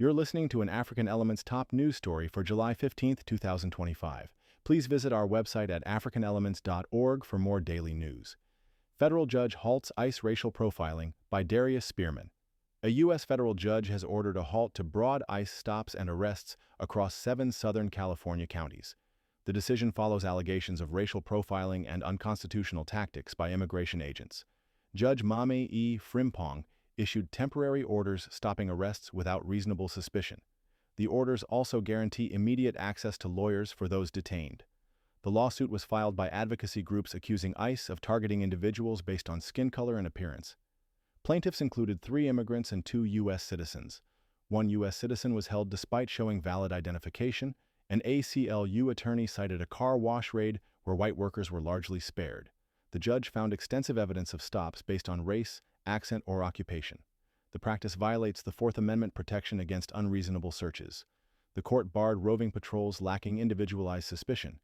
You're listening to an African Elements top news story for July 15, 2025. Please visit our website at africanelements.org for more daily news. Federal Judge Halts ICE Racial Profiling by Darius Spearman. A U.S. federal judge has ordered a halt to broad ICE stops and arrests across 7 Southern California counties. The decision follows allegations of racial profiling and unconstitutional tactics by immigration agents. Judge Mame E. Frimpong issued temporary orders stopping arrests without reasonable suspicion. The orders also guarantee immediate access to lawyers for those detained. The lawsuit was filed by advocacy groups accusing ICE of targeting individuals based on skin color and appearance. Plaintiffs included 3 immigrants and 2 U.S. citizens. One U.S. citizen was held despite showing valid identification. An ACLU attorney cited a car wash raid where white workers were largely spared. The judge found extensive evidence of stops based on race, accent, or occupation. The practice violates the Fourth Amendment protection against unreasonable searches. The court barred roving patrols lacking individualized suspicion.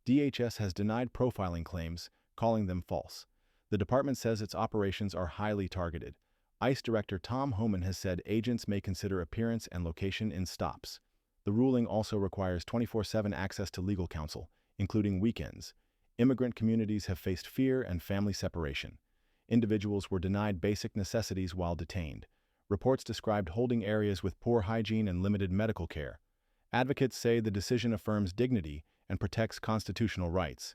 DHS has denied profiling claims, calling them false. The department says its operations are highly targeted. ICE Director Tom Homan has said agents may consider appearance and location in stops. The ruling also requires 24/7 access to legal counsel, including weekends. Immigrant communities have faced fear and family separation. Individuals were denied basic necessities while detained. Reports described holding areas with poor hygiene and limited medical care. Advocates say the decision affirms dignity and protects constitutional rights.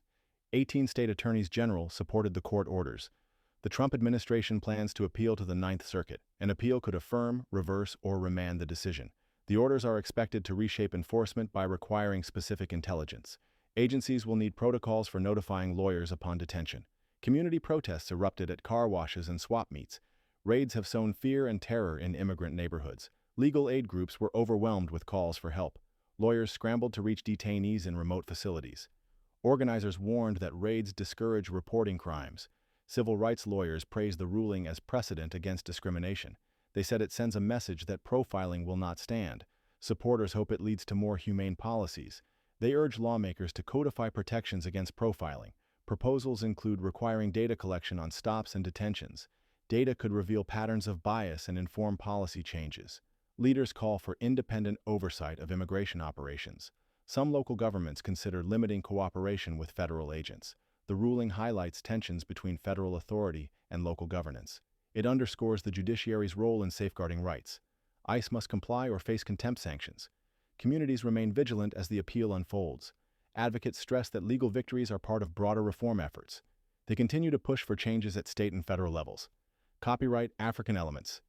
18 state attorneys general supported the court orders. The Trump administration plans to appeal to the Ninth Circuit. An appeal could affirm, reverse, or remand the decision. The orders are expected to reshape enforcement by requiring specific intelligence. Agencies will need protocols for notifying lawyers upon detention. Community protests erupted at car washes and swap meets. Raids have sown fear and terror in immigrant neighborhoods. Legal aid groups were overwhelmed with calls for help. Lawyers scrambled to reach detainees in remote facilities. Organizers warned that raids discourage reporting crimes. Civil rights lawyers praised the ruling as precedent against discrimination. They said it sends a message that profiling will not stand. Supporters hope it leads to more humane policies. They urge lawmakers to codify protections against profiling. Proposals include requiring data collection on stops and detentions. Data could reveal patterns of bias and inform policy changes. Leaders call for independent oversight of immigration operations. Some local governments consider limiting cooperation with federal agents. The ruling highlights tensions between federal authority and local governance. It underscores the judiciary's role in safeguarding rights. ICE must comply or face contempt sanctions. Communities remain vigilant as the appeal unfolds. Advocates stress that legal victories are part of broader reform efforts. They continue to push for changes at state and federal levels. Copyright African Elements.